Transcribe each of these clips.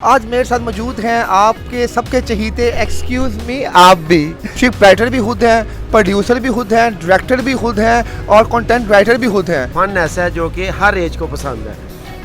आज मेरे साथ मौजूद हैं आपके सबके चहीते एक्सक्यूज मी आप भी स्क्रिप्ट राइटर भी खुद हैं, प्रोड्यूसर भी खुद हैं, डायरेक्टर भी खुद हैं और कंटेंट राइटर भी खुद हैं। फन ऐसा है जो कि हर एज को पसंद है,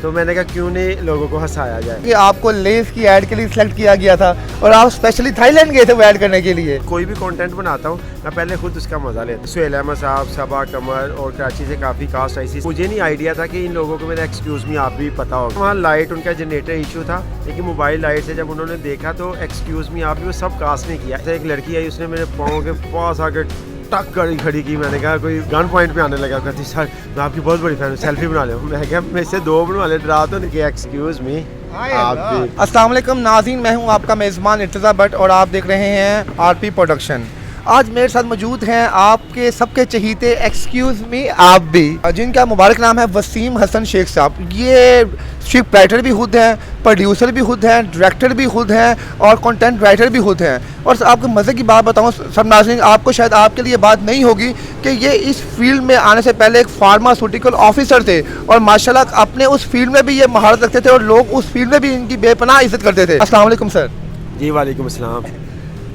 तो मैंने कहा क्यों नहीं लोगों को हंसाया जाए। कि आपको लेस की ऐड के लिए सिलेक्ट किया गया था और आप स्पेशली थाईलैंड गए थे वो ऐड करने के लिए। कोई भी कंटेंट बनाता हूँ मैं पहले खुद उसका मजा लेता हूँ। सुहेल अहमद साहब, सबा कमर और कराची से काफ़ी कास्ट आई थी। मुझे नहीं आइडिया था कि इन लोगों को मेरा एक्सक्यूज़ मी आप भी पता होगा। वहाँ लाइट उनका जनरेटर इशू था, लेकिन मोबाइल लाइट से जब उन्होंने देखा तो एक्सक्यूज़ मी आप भी वो सब कास्ट ने किया। एक लड़की आई, उसने मेरे पाँव के पास आकर टक गाड़ी खड़ी की। मैंने कहा कोई गन पॉइंट पे आने लगा, कहती सर मैं आपकी बहुत बड़ी फैन हूँ, सेल्फी बना ले। मैं कहा मैं इससे दो बनवा ले, डरा तो नहीं कि एक्सक्यूज़ मी आप भी। अस्सलाम वालेकुम नाज़रीन, मैं हूं आपका मेज़बान इर्तिज़ा भट्ट और आप देख रहे हैं आरपी प्रोडक्शन। आज मेरे साथ मौजूद हैं आपके सबके चहीते एक्सक्यूज़ मी आप भी, जिनका मुबारक नाम है वसीम हसन शेख साहब। ये स्क्रिप्ट राइटर भी खुद हैं, प्रोड्यूसर भी खुद हैं, डायरेक्टर भी खुद हैं और कंटेंट राइटर भी खुद हैं। और आपको मज़े की बात बताऊं सब नाज़रीन, आपको शायद आपके लिए बात नहीं होगी कि ये इस फील्ड में आने से पहले एक फार्मास्यूटिकल ऑफिसर थे और माशाल्लाह अपने उस फील्ड में भी ये महारत रखते थे और लोग उस फील्ड में भी इनकी बेपनाह इज्जत करते थे। अस्सलाम वालेकुम सर। जी वालेकुम अस्सलाम।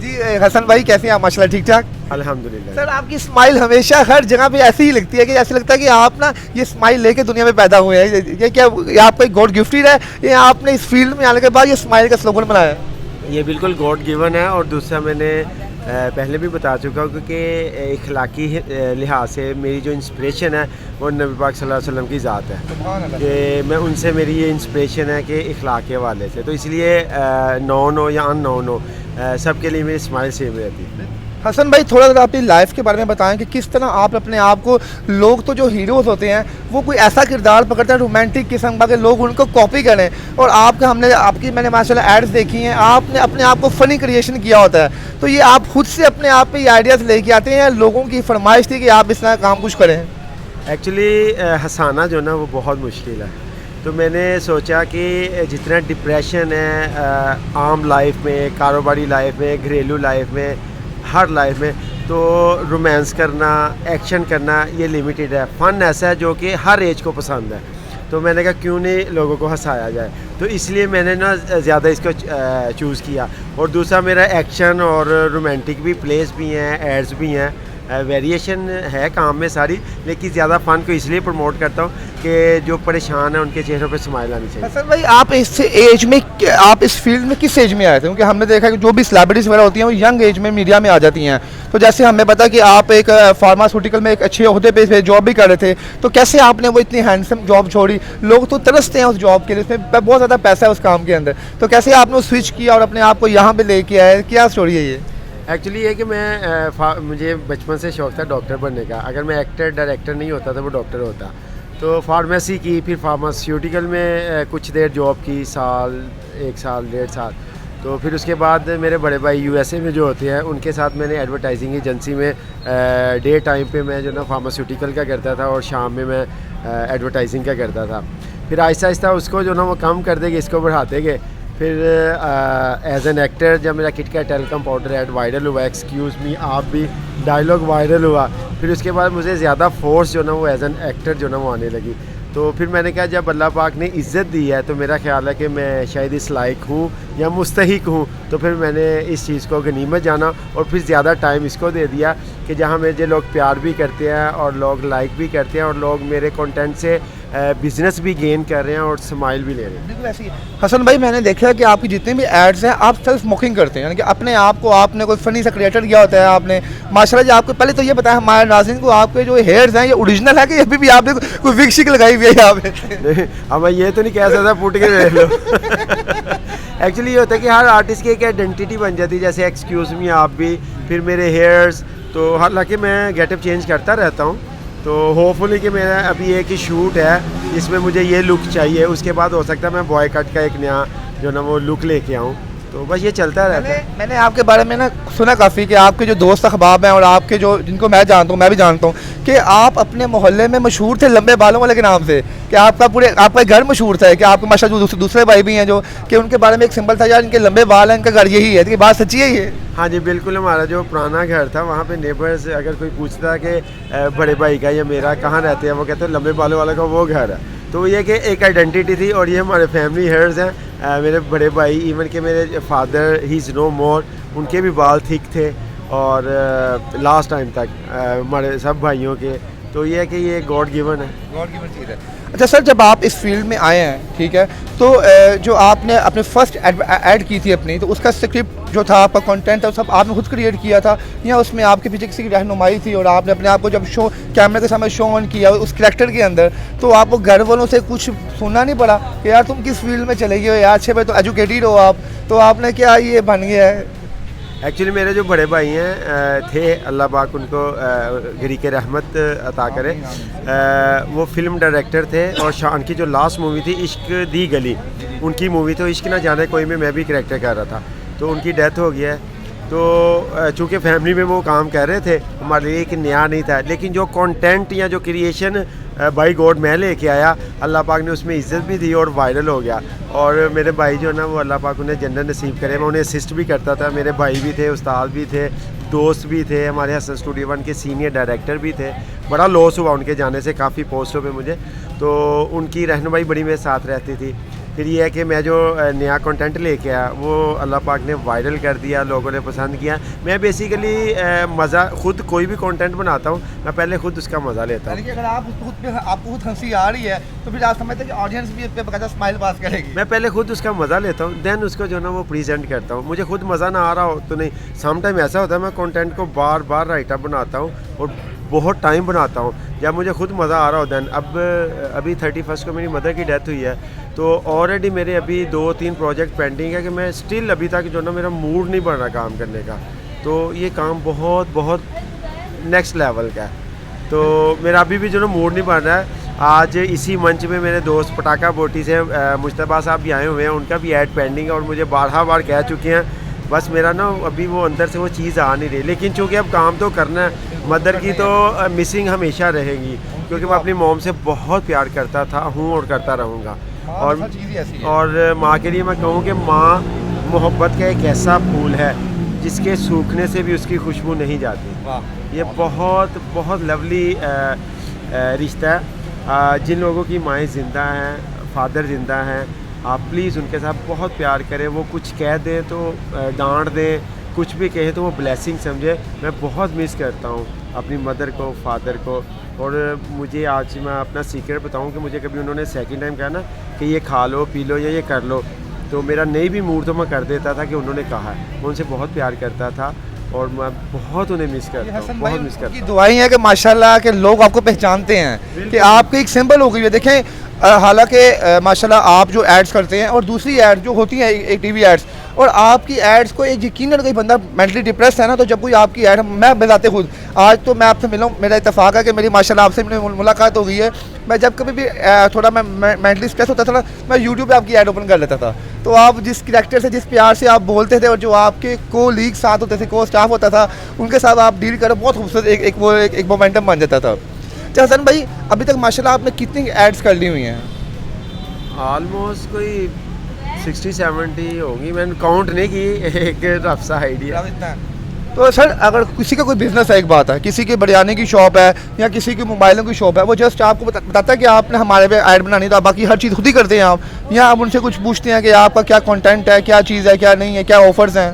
जी हसन भाई कैसे हैं आप? माशाल्लाह ठीक ठाक। अल्हम्दुलिल्लाह। सर आपकी स्माइल हमेशा हर जगह पे ऐसी ही लगती है कि ऐसा लगता है कि आप ना ये स्माइल लेके दुनिया में पैदा हुए हैं। ये क्या ये आपका गॉड गिफ्टेड है या आपने इस फील्ड में आने के बाद ये स्माइल का स्लोगन बनाया है? ये बिल्कुल गॉड गिवन है। और दूसरा मैंने पहले भी बता चुका हूँ क्योंकि इखलाकी लिहाज से मेरी जो इंस्पिरेशन है वो नबी पाक सल्लल्लाहु अलैहि वसल्लम की ज़ात है कि मैं उनसे मेरी ये इंस्पिरेशन है कि इखलाक के हवाले से। तो इसलिए नॉन हो या अननोन हो सबके लिए मेरी स्माइल सेम रहती है। हसन भाई थोड़ा सा अपनी लाइफ के बारे में बताएं कि किस तरह आप अपने आप को, लोग तो जो हीरोज़ होते हैं वो कोई ऐसा किरदार पकड़ते हैं रोमांटिक किस्म का कि लोग उनको कॉपी करें, और आपकी मैंने माशाल्लाह एड्स देखी हैं, आपने अपने आप को फ़नी क्रिएशन किया होता है। तो ये आप खुद से अपने आप पे ये आइडियाज़ लेके आते हैं, लोगों की फरमाइश थी कि आप इस तरह काम कुछ करें? एक्चुअली हंसाना जो ना वो बहुत मुश्किल है, तो मैंने सोचा कि जितना डिप्रेशन है आम लाइफ में, कारोबारी लाइफ में, घरेलू लाइफ में, हर लाइफ में, तो रोमांस करना, एक्शन करना ये लिमिटेड है। फ़न ऐसा है जो कि हर एज को पसंद है, तो मैंने कहा क्यों नहीं लोगों को हंसाया जाए। तो इसलिए मैंने ना ज़्यादा इसको चूज़ किया। और दूसरा मेरा एक्शन और रोमांटिक भी प्लेस भी हैं, एड्स भी हैं, वेरिएशन है काम में सारी, लेकिन ज़्यादा फ़न को इसलिए प्रमोट करता हूँ कि जो परेशान है उनके चेहरों पे स्माइल आनी चाहिए। सर भाई आप इस एज में, आप इस फील्ड में किस एज में आए थे? क्योंकि हमने देखा कि जो भी सेलिब्रिटीज़ वगैरह होती हैं वो यंग एज में मीडिया में आ जाती हैं। तो जैसे हमें पता कि आप एक फार्मास्यूटिकल में एक अच्छे ओहदे पे जॉब भी कर रहे थे, तो कैसे आपने वो इतनी हैंडसम जॉब छोड़ी? लोग तो तरसते हैं उस जॉब के लिए, उसमें बहुत ज़्यादा पैसा है उस काम के अंदर, तो कैसे आपने स्विच किया और अपने आप को यहाँ पर लेके आए? क्या स्टोरी है ये? एक्चुअली ये कि मैं मुझे बचपन से शौक़ था डॉक्टर बनने का। अगर मैं एक्टर डायरेक्टर नहीं होता तो वो डॉक्टर होता। तो फार्मेसी की, फिर फार्मास्यूटिकल में कुछ देर जॉब की, साल, 1 साल 1.5 साल। तो फिर उसके बाद मेरे बड़े भाई यूएसए में जो होते हैं उनके साथ मैंने एडवर्टाइजिंग एजेंसी में डे टाइम पे मैं जो ना फार्मास्यूटिकल का करता था और शाम में मैं एडवर्टाइजिंग का करता था। फिर आहिस्ता आहिस्ता उसको जो ना वो कम कर देंगे, इसको बढ़ाते गए। फिर एज एन एक्टर जब मेरा KitKat telecom powder add viral हुआ, एक्सक्यूज़ मी आप भी डायलॉग वायरल हुआ, फिर उसके बाद मुझे ज़्यादा फोर्स जो ना वो एज एन एक्टर जो ना वो आने लगी। तो फिर मैंने कहा जब अल्लाह पाक ने इज़्ज़त दी है तो मेरा ख्याल है कि मैं शायद इस लायक हूँ या मुस्तहिक हूँ। तो फिर मैंने इस चीज़ को गनीमत जाना और फिर ज़्यादा टाइम इसको दे दिया कि जहाँ मुझे लोग प्यार भी करते हैं और लोग लाइक भी करते हैं और लोग मेरे कंटेंट से बिज़नेस भी गेन कर रहे हैं और स्माइल भी ले रहे हैं। बिल्कुल ऐसी है। हसन भाई मैंने देखा है कि आपकी जितने भी एड्स हैं आप सेल्फ स्मोकिंग करते हैं, यानी कि अपने आप को आपने कोई फ़नी सा क्रिएटर किया होता है आपने। माशाल्लाह जी आपको पहले तो ये बताया हमारे नाज़रीन को, आपके जो हेयर्स हैं ये ओरिजिनल है कि अभी भी आपने कोई विग शिक लगाई हुई है यहाँ पे? अब मैं ये तो नहीं कह सकता पुट के देख लो। एक्चुअली ये होता है कि हर आर्टिस्ट की एक आइडेंटिटी बन जाती है, जैसे एक्सक्यूज़ मी आप भी, फिर मेरे हेयर्स। तो हालांकि मैं गेटअप चेंज करता रहता हूँ, तो होपफुली कि मेरा अभी एक ही शूट है जिसमें मुझे ये लुक चाहिए, उसके बाद हो सकता है मैं बॉय कट का एक नया जो ना वो लुक लेके आऊँ। तो बस ये चलता रहता है। मैंने आपके बारे में ना सुना काफ़ी कि आपके जो दोस्त अहबाब हैं और आपके जो जिनको मैं जानता हूँ, मैं भी जानता हूँ कि आप अपने मोहल्ले में मशहूर थे लंबे बालों वाले के नाम से, कि आपका घर मशहूर था, कि आपके माशाल्लाह जो दूसरे भाई भी हैं जो कि उनके बारे में एक सिंबल था यार इनके लंबे बाल हैं, इनका घर यही है। तो ये बात सच्ची है ये? हाँ जी बिल्कुल। हमारा जो पुराना घर था वहाँ पे नेबर्स अगर कोई पूछता कि बड़े भाई का या मेरा कहाँ रहते हैं, वो कहते हैं लंबे बालों वाला का वो घर है। तो ये कि एक आइडेंटिटी थी और ये हमारे फैमिली हेयर्स हैं। मेरे बड़े भाई इवन के मेरे फादर ही इज़ नो मोर, उनके भी बाल थिक थे और लास्ट टाइम तक हमारे सब भाइयों के। तो ये है कि ये गॉड गिवन है, गॉड गिवन चीज़ है। अच्छा सर, जब आप इस फील्ड में आए हैं, ठीक है, तो जो आपने अपने फर्स्ट ऐड की थी अपनी, तो उसका स्क्रिप्ट जो था, आपका कंटेंट था, सब आपने खुद क्रिएट किया था या उसमें आपके पीछे किसी की रहनुमाई थी और आपने अपने आप को जब शो कैमरे के सामने शो ऑन किया उस कैरेक्टर के अंदर, तो आपको घर वालों से कुछ सुनना नहीं पड़ा कि यार तुम किस फील्ड में चले गए हो यार, अच्छे भाई तो एजुकेटेड हो आप, तो आपने क्या ये बन गया है? एक्चुअली मेरे जो बड़े भाई हैं थे, अल्लाह पाक उनको गरी के रहमत अता करे, वो फिल्म डायरेक्टर थे और शान की जो लास्ट मूवी थी इश्क दी गली, उनकी मूवी तो इश्क ना जाने कोई में मैं भी करैक्टर कर रहा था, तो उनकी डेथ हो गया है। तो चूँकि फैमिली में वो काम कर रहे थे, हमारे लिए एक नया नहीं था, लेकिन जो कंटेंट या जो क्रिएशन बाई गॉड मैं लेके आया, अल्लाह पाक ने उसमें इज़्ज़त भी दी और वायरल हो गया। और मेरे भाई जो ना, वो अल्लाह पाक उन्हें जन्नत नसीब करे, मैं उन्हें असिस्ट भी करता था। मेरे भाई भी थे, उस्ताद भी थे, दोस्त भी थे, हमारे हसन स्टूडियो वन के सीनियर डायरेक्टर भी थे। बड़ा लॉस हुआ उनके जाने से, काफ़ी पोस्टों पे मुझे, तो उनकी रहनुमाई बड़ी मेरे साथ रहती थी। फिर ये है कि मैं जो नया कंटेंट लेके आया वो अल्लाह पाक ने वायरल कर दिया, लोगों ने पसंद किया। मैं बेसिकली मज़ा, खुद कोई भी कंटेंट बनाता हूँ, मैं पहले खुद उसका मज़ा लेता हूँ। अगर आपको खुद हंसी आ रही है तो फिर आप समझते हैं कि ऑडियंस भी पे बकायदा स्माइल पास करेगी। मैं पहले खुद उसका मज़ा लेता हूँ, देन उसको जो ना वो प्रेजेंट करता हूँ। मुझे खुद मज़ा ना आ रहा हो तो नहीं, सम टाइम ऐसा होता है मैं कंटेंट को बार बार राइटअप बनाता हूँ और बहुत टाइम बनाता हूँ। जब मुझे खुद मज़ा आ रहा हो देन, अब अभी 31 को मेरी मदर की डेथ हुई है, तो ऑलरेडी मेरे अभी 2-3 प्रोजेक्ट पेंडिंग है कि मैं स्टिल अभी तक जो ना मेरा मूड नहीं बन रहा काम करने का। तो ये काम बहुत बहुत नेक्स्ट लेवल का है, तो मेरा अभी भी जो ना मूड नहीं बन रहा है। आज इसी मंच में मेरे दोस्त पटाखा बोटी से मुश्तबा साहब भी आए हुए हैं, उनका भी ऐड पेंडिंग है और मुझे बार कह चुके हैं, बस मेरा ना अभी वो अंदर से वो चीज़ आ नहीं रही। लेकिन चूँकि अब काम तो करना है, मदर की तो मिसिंग हमेशा रहेगी, क्योंकि मैं अपनी मॉम से बहुत प्यार करता था, हूँ और करता रहूँगा। और माँ के लिए मैं कहूँ कि माँ मोहब्बत का एक ऐसा फूल है जिसके सूखने से भी उसकी खुशबू नहीं जाती। ये बहुत बहुत लवली रिश्ता है। जिन लोगों की माएँ ज़िंदा हैं, फादर ज़िंदा हैं, आप प्लीज़ उनके साथ बहुत प्यार करें। वो कुछ कह दें तो डांट दें, कुछ भी कहें तो वो ब्लेसिंग समझे। मैं बहुत मिस करता हूँ अपनी मदर को, फादर को। और मुझे आज मैं अपना सीक्रेट बताऊँ कि मुझे कभी उन्होंने सेकंड टाइम कहा ना कि ये खा लो, पी लो या ये कर लो, तो मेरा नहीं भी मूड तो मैं कर देता था कि उन्होंने कहा है। मैं उनसे बहुत प्यार करता था और मैं बहुत उन्हें मिस करता हूँ, बहुत मिस करता हूँ। दुआएं हैं कि माशाल्लाह के लोग आपको पहचानते हैं कि आपकी एक सिंबल हो गई है। देखें, हालांकि माशाल्लाह आप जो एड्स करते हैं और दूसरी एड जो होती हैं एक टीवी एड्स, और आपकी एड्स को एक यकीनन कोई बंदा मेंटली डिप्रेस है ना, तो जब कोई आपकी एड, मैं बताते खुद आज तो मैं आपसे मिला हूँ, मेरा इत्तेफाक है कि मेरी माशाल्लाह आपसे मुलाकात हो गई है। मैं जब कभी भी थोड़ा मैं मेंटली स्ट्रेस होता था ना, मैं यूट्यूब पे आपकी ऐड ओपन कर लेता था। तो आप जिस कैरेक्टर से, जिस प्यार से आप बोलते थे और जो आपके को लीग साथ होते थे, को स्टाफ होता था, उनके साथ आप डील करो, बहुत खूबसूरत एक मोमेंटम बन जाता था। अच्छा हसन भाई, अभी तक माशाल्लाह आपने कितनी एड्स कर ली हुई हैं? ऑलमोस्ट कोई 60-70 होगी, मैंने काउंट नहीं की, एक रफ सा आइडिया। तो सर, अगर किसी का कोई बिजनेस है, एक बात है, किसी की बिरयानी की शॉप है या किसी की मोबाइलों की शॉप है, वो जस्ट आपको बताता है कि आपने हमारे पे ऐड बनानी, तो बाकी हर चीज़ खुद ही करते हैं आप, या आप उनसे कुछ पूछते हैं कि आपका क्या कंटेंट है, क्या चीज़ है, क्या नहीं है, क्या ऑफर्स हैं?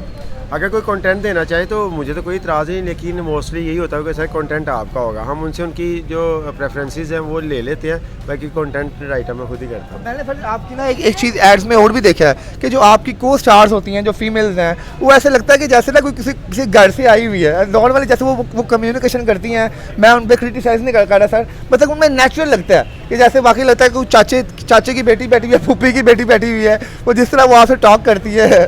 अगर कोई कंटेंट देना चाहे तो मुझे तो कोई इतराज़ नहीं, लेकिन मोस्टली यही होता है कि सर कंटेंट आपका होगा, हम उनसे उनकी जो प्रेफरेंसेस हैं वो ले लेते हैं, बाकी कंटेंट राइटर मैं खुद ही करता हूँ। मैंने फिर आपकी ना एक चीज़ एड्स में और भी देखा है कि जो आपकी को स्टार्स होती हैं, जो फीमेल्स हैं, वो ऐसे लगता है कि जैसे ना कोई किसी घर से आई हुई है, नॉर्मली जैसे वो कम्युनिकेशन करती हैं। मैं उन पर क्रिटिसाइज़ नहीं कर रहा सर, मतलब उनमें नेचुरल लगता है कि जैसे वाकई लगता है कि चाचे की बेटी बैठी हुई है, फूफी की बेटी बैठी हुई है, वो जिस तरह वो आपसे टॉक करती है।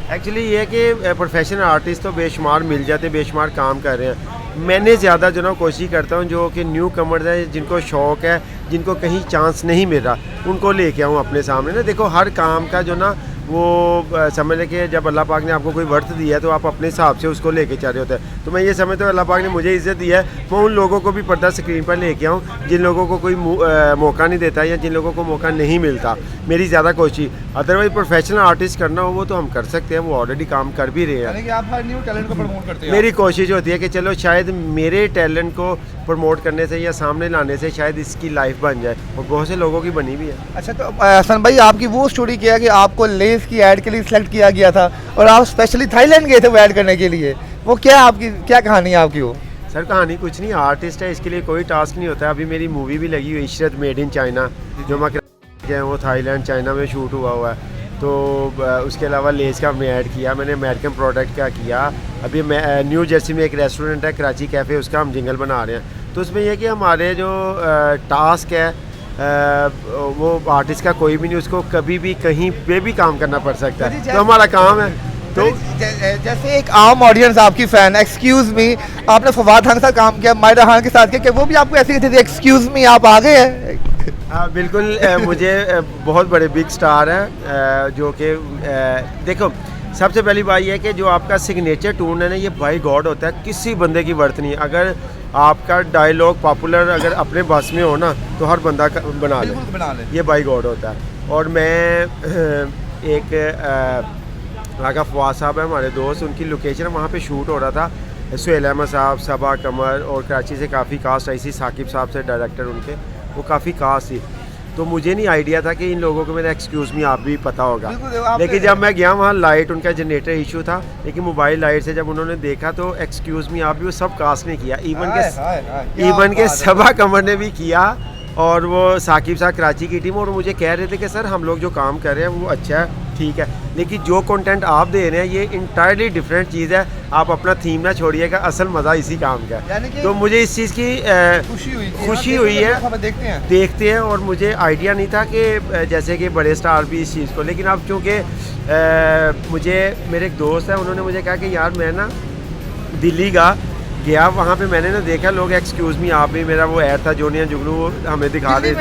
एक्चुअली ये है कि प्रोफेशनल आर्टिस्ट तो बेशुमार मिल जाते, बेशुमार काम कर रहे हैं। मैंने ज़्यादा जो ना कोशिश करता हूँ जो कि न्यू कमर्स है, जिनको शौक़ है, जिनको कहीं चांस नहीं मिल रहा, उनको लेके आऊँ अपने सामने ना। देखो, हर काम का जो ना वो समझ लें कि जब अल्लाह पाक ने आपको कोई वर्थ दिया है तो आप अपने हिसाब से उसको लेके चल रहे होते हैं। तो मैं ये समझता हूँ अल्लाह पाक ने मुझे इज़्ज़त दी है, मैं उन लोगों को भी पर्दा स्क्रीन पर लेके आऊँ जिन लोगों को कोई मौका नहीं देता या जिन लोगों को मौका नहीं मिलता। मेरी ज़्यादा कोशिश, अदरवाइज प्रोफेशनल आर्टिस्ट करना हो वो तो हम कर सकते हैं, वो ऑलरेडी काम कर भी रहे हैं। यानी कि आप हर न्यू टैलेंट को प्रमोट करते हैं। मेरी कोशिश होती है कि चलो शायद मेरे टैलेंट को प्रमोट करने से या सामने लाने से शायद इसकी लाइफ बन जाए, और बहुत से लोगों की बनी भी है। अच्छा, तो हसन भाई आपकी वो स्टोरी क्या है कि आपको लेस की ऐड के लिए सिलेक्ट किया गया था और आप स्पेशली थाईलैंड गए थे वो ऐड करने के लिए, वो क्या आपकी क्या कहानी है आपकी वो? सर कहानी कुछ नहीं, आर्टिस्ट है, इसके लिए कोई टास्क नहीं होता है। अभी मेरी मूवी भी लगी हुई इशरत मेड इन चाइना, जो मैं वो थाईलैंड चाइना में शूट हुआ है। तो उसके अलावा लेस का हमने ऐड किया, मैंने अमेरिकन प्रोडक्ट का किया। अभी मैं न्यू जर्सी में एक रेस्टोरेंट है कराची कैफ़े, उसका हम जिंगल बना रहे हैं। तो उसमें यह कि हमारे जो टास्क है वो आर्टिस्ट का कोई भी नहीं, उसको कभी भी कहीं पे भी काम करना पड़ सकता है, तो हमारा काम है। तो जैसे एक आम ऑडियंस आपकी फैन, एक्सक्यूज मी, आपने फवाद खान के साथ काम किया, माहिरा खान के साथ किया, क्या वो भी आपको ऐसे कहते थे एक्सक्यूज मी आप आ गए हैं? हाँ बिल्कुल, मुझे बहुत बड़े बिग स्टार हैं जो कि देखो, सबसे पहली बात यह है कि जो आपका सिग्नेचर टून है ना, ये बाई गॉड होता है, किसी बंदे की वर्थ नहीं। अगर आपका डायलॉग पॉपुलर अगर अपने बस में हो ना, तो हर बंदा बना ले, ये बाई गॉड होता है। और मैं एक आगा फवाद साहब है हमारे दोस्त, उनकी लोकेशन वहाँ पे शूट हो रहा था। सुहेल अहमद साहब, सबा कमर, और कराची से काफ़ी कास्ट आई थी, साकिब साहब से डायरेक्टर उनके, वो काफ़ी कास्ट थी। तो मुझे नहीं आइडिया था कि इन लोगों को मेरा एक्सक्यूज़ मी आप भी पता होगा, लेकिन जब मैं गया वहाँ लाइट उनका जनरेटर इशू था, लेकिन मोबाइल लाइट से जब उन्होंने देखा तो एक्सक्यूज़ मी आप भी वो सब कास्ट ने किया, इवन के सबा कमर ने भी किया, और वो साकिब साहब कराची की टीम, और मुझे कह रहे थे कि सर हम लोग जो काम कर रहे हैं वो अच्छा है, ठीक है, लेकिन जो कंटेंट आप दे रहे हैं ये इंटायरली डिफरेंट चीज़ है, आप अपना थीम ना छोड़िएगा, असल मज़ा इसी काम का है। तो मुझे इस चीज़ की खुशी हुई है, देखते हैं। और मुझे आइडिया नहीं था कि जैसे कि बड़े स्टार भी इस चीज़ को, लेकिन अब चूँकि मुझे मेरे एक दोस्त है, उन्होंने मुझे कहा कि यार मैं ना दिल्ली गया वहाँ पे मैंने ना देखा लोग एक्सक्यूज़ मी आप भी, मेरा वो ऐड था जोनिया जुगनू हमें दिखा दे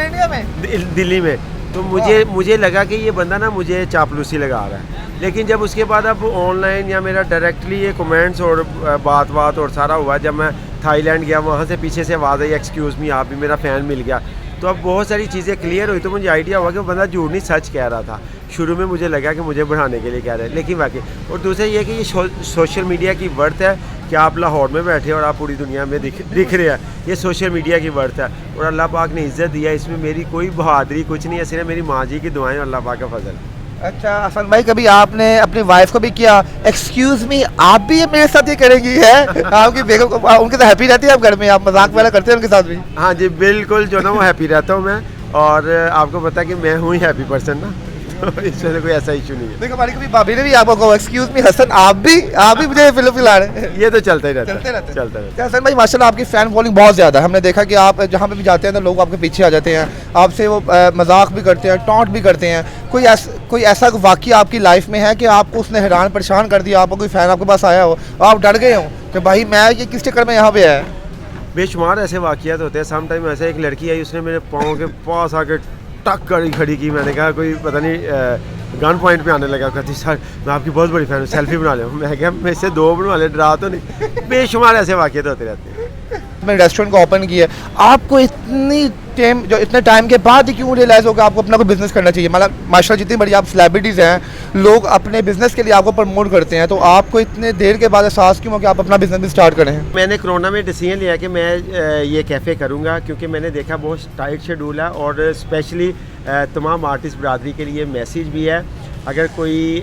दिल्ली में, तो मुझे लगा कि ये बंदा ना मुझे चापलूसी लगा रहा है। लेकिन जब उसके बाद अब ऑनलाइन या मेरा डायरेक्टली ये कमेंट्स और बात और सारा हुआ, जब मैं थाईलैंड गया वहाँ से पीछे से आवाज़ आई एक्सक्यूज़ मी आप भी, मेरा फ़ैन मिल गया, तो अब बहुत सारी चीज़ें क्लियर हुई, तो मुझे आइडिया हुआ कि वो बंदा झूठ नहीं सच कह रहा था। शुरू में मुझे लगा कि मुझे बढ़ाने के लिए कह रहे हैं, लेकिन वाकई। और दूसरा ये कि ये सोशल मीडिया की वर्थ है कि आप लाहौर में बैठे और आप पूरी दुनिया में दिख रहे हैं, ये सोशल मीडिया की वर्थ है। और अल्लाह पाक ने इज़्ज़त दिया, इसमें मेरी कोई बहादुरी कुछ नहीं है, सिर्फ मेरी माँ जी की दुआएं और अल्लाह पाक का फजल। अच्छा हसन भाई, कभी आपने अपनी वाइफ को भी किया एक्सक्यूज मी आप भी ये मेरे साथ ये करेंगी है? आपकी बेगम को उनके साथ हैप्पी रहती है आप घर में, आप मजाक वगैरह करते हैं उनके साथ भी? हाँ जी बिल्कुल, जो ना वो हैप्पी रहता हूँ मैं, और आपको पता है कि मैं हूँ ही हैप्पी पर्सन ना, इसमें कोई ऐसा इशू नहीं है। देखो हमारी कभी भाभी ने भी आपको कहा एक्सक्यूज मी हसन आप भी मुझे फिलहाल ये तो चलता ही रहता है। हसन भाई माशाल्लाह आपकी फ़ैन फॉलोइंग बहुत ज़्यादा है, हमने देखा कि आप जहाँ पे भी जाते हैं तो लोग आपके पीछे आ जाते हैं, आपसे वो मजाक भी करते हैं, टॉन्ट भी करते हैं। कोई ऐसा वाक़या आपकी लाइफ में है कि आपको उसने हैरान परेशान कर दिया, आपको कोई फ़ैन आपके पास आया हो, आप डर गए हो कि भाई मैं ये किस चक्कर में यहाँ पे है? बेशुमार ऐसे वाक़यात होते हैं। सम टाइम ऐसे एक लड़की आई, उसने मेरे पाँव के पास आके टक कर खड़ी की, मैंने कहा कोई पता नहीं गन पॉइंट पे आने लगा, कहती सर मैं आपकी बहुत बड़ी फ़ैन हूँ, सेल्फी बना ले। मैं क्या मैं इससे 2 बनवा ले, डरा तो नहीं। बेशुमार ऐसे वाक़यात होते रहते हैं। मैंने रेस्टोरेंट को ओपन किया, आपको इतने टाइम के बाद ही क्यों रियलाइज़ होगा आपको अपना कोई बिज़नेस करना चाहिए? मतलब माशाल्लाह जितनी बड़ी आप सेलिब्रिटीज़ हैं, लोग अपने बिज़नेस के लिए आपको प्रमोट करते हैं, तो आपको इतने देर के बाद एहसास क्यों हो कि आप अपना बिज़नेस भी स्टार्ट करें? मैंने कोरोना में डिसीजन लिया कि मैं ये कैफ़े करूँगा, क्योंकि मैंने देखा बहुत टाइट शेड्यूल है, और स्पेशली तमाम आर्टिस्ट बरादरी के लिए मैसेज भी है, अगर कोई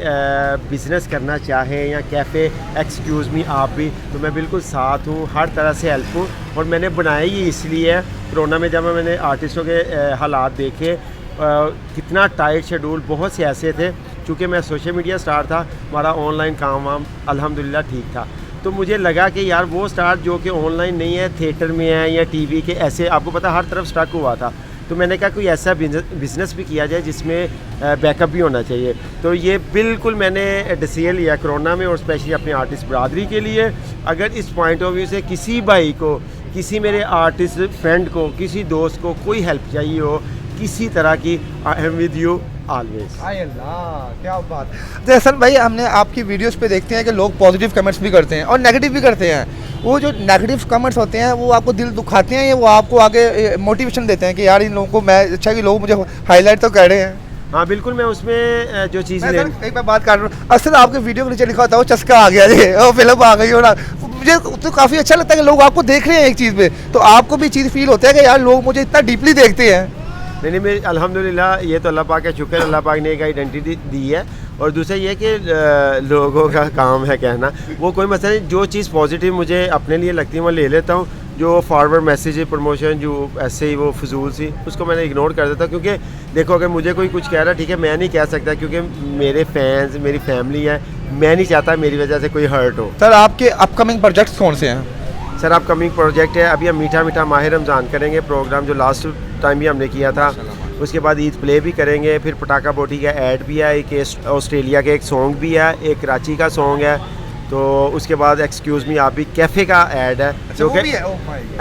बिज़नेस करना चाहे या कैफ़े एक्सक्यूज़ मी आप भी, तो मैं बिल्कुल साथ हूँ, हर तरह से हेल्प हूँ। और मैंने बनाया ही इसलिए कोरोना में, जब मैंने आर्टिस्टों के हालात देखे, कितना टाइट शेड्यूल, बहुत से ऐसे थे, चूँकि मैं सोशल मीडिया स्टार था, हमारा ऑनलाइन काम वाम अल्हम्दुलिल्लाह ठीक था, तो मुझे लगा कि यार वो स्टार जो कि ऑनलाइन नहीं है, थिएटर में है या टीवी के ऐसे, आपको पता हर तरफ स्टक हुआ था, तो मैंने कहा कोई ऐसा बिज़नेस भी किया जाए जिसमें बैकअप भी होना चाहिए। तो ये बिल्कुल मैंने डिसीजन लिया कोरोना में, और स्पेशली अपने आर्टिस्ट बरादरी के लिए। अगर इस पॉइंट ऑफ व्यू से किसी भाई को, किसी मेरे आर्टिस्ट फ्रेंड को, किसी दोस्त को कोई हेल्प चाहिए हो किसी तरह की, I am with you always. क्या बात। तो हसन भाई हमने आपकी वीडियोस पे देखते हैं कि लोग पॉजिटिव कमेंट्स भी करते हैं और नेगेटिव भी करते हैं। वो जो नेगेटिव कमेंट्स होते हैं वो आपको दिल दुखाते हैं या वो आपको आगे मोटिवेशन देते हैं कि यार इन लोगों को मैं अच्छा कि लोग मुझे हाईलाइट तो कर रहे हैं? हाँ बिल्कुल, मैं उसमें जो चीज़ मैं ले सर एक बार बात कर रहा हूँ, असल आपके वीडियो के नीचे लिखा होता है वो चस्का आ गया जी, वो फिल्म आ गई, और मुझे तो काफ़ी अच्छा लगता है कि लोग आपको देख रहे हैं एक चीज़ में, तो आपको भी चीज़ फील होता है कि यार लोग मुझे इतना डीपली देखते हैं। नहीं मेरी अल्हम्दुलिल्लाह, ये तो अल्लाह पाक का शुक्र है, अल्लाह पाक ने एक आइडेंटिटी दी है। और दूसरा ये कि लोगों का काम है कहना, वो कोई मसला नहीं, जो चीज़ पॉजिटिव मुझे अपने लिए लगती है मैं ले लेता हूँ, जो फॉरवर्ड मैसेज है प्रमोशन जो ऐसे ही वो फजूल सी, उसको मैंने इग्नोर कर देता, क्योंकि देखो अगर मुझे कोई कुछ कह रहा है ठीक है, मैं नहीं कह सकता क्योंकि मेरे फैंस मेरी फैमिली है, मैं नहीं चाहता मेरी वजह से कोई हर्ट हो। सर आपके अपकमिंग प्रोजेक्ट्स कौन से हैं? सर अपकमिंग प्रोजेक्ट है, अभी हम मीठा मीठा माह रमज़ान करेंगे प्रोग्राम, जो लास्ट टाइम भी हमने किया था, उसके बाद ईद प्ले भी करेंगे, फिर पटाखा बोटी का ऐड भी है, एक ऑस्ट्रेलिया का एक सॉन्ग भी है, एक कराची का सॉन्ग है, तो उसके बाद एक्सक्यूज़ मी आप भी कैफ़े का ऐड है, जो कि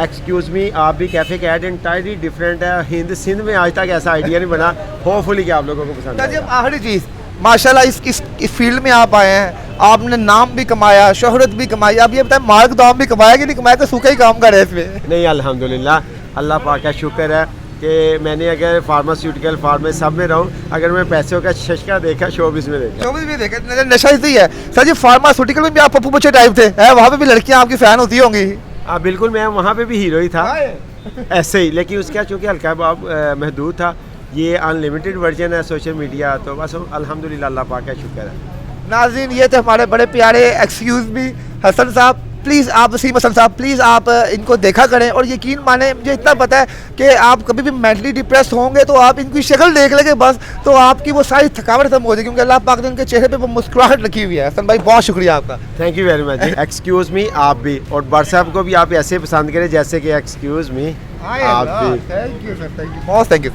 एक्सक्यूज़ मी आप भी कैफ़े का ऐड इंटायरली डिफरेंट है, हिंद सिंध में आज तक ऐसा आइडिया नहीं बना, होपफुली कि आप लोगों को पसंद सर जी, आएगा। अब आखिरी चीज़, माशाल्लाह इस फील्ड में आप आए हैं, आपने नाम भी कमाया, शोहरत भी कमाई, आप ये बताएं मार्क दाम भी कमाया कि नहीं कमाया, तो सूखा ही काम कर रहे हैं इसमें? नहीं अल्हम्दुलिल्लाह, अल्लाह पाक का शुक्र है कि मैंने अगर फार्मास्यूटिकल फार्म में सब में रहूँ, अगर मैं पैसों का शशका देखा शोबिज़ में देखा। शोबिज़ भी देखा, नशा इसी है। सर जी फार्मास्यूटिकल में भी आप पप्पू बच्चे टाइप थे, है वहाँ पे भी लड़कियाँ आपकी फ़ैन होती होंगी? हाँ बिल्कुल, मैं वहाँ पे भी हीरो ही था ऐसे ही, लेकिन उसका चूँकि हल्का महदूद था, ये अनलिमिटेड वर्जन है सोशल मीडिया, तो बस अल्हम्दुलिल्लाह अल्लाह पाक का शुक्र है। नाज़रीन ये थे हमारे बड़े प्यारे एक्सक्यूज़ मी हसन साहब, प्लीज़ आप वसीम हसन साहब प्लीज़ आप इनको देखा करें, और यकीन माने मुझे इतना पता है कि आप कभी भी मेंटली डिप्रेस होंगे तो आप इनकी शक्ल देख लेंगे बस, तो आपकी वो सारी थकावट खत्म हो जाएगी, क्योंकि अल्लाह पाक ने उनके चेहरे पे वो मुस्कुराहट रखी हुई है। हसन भाई बहुत शुक्रिया आपका। थैंक यू वेरी मच जी। एक्सक्यूज़ मी आप भी, और व्हाट्सएप को भी आप ऐसे पसंद करें जैसे कि एक्सक्यूज़ मी आप भी। Thank you sir, thank you बहुत, थैंक यू।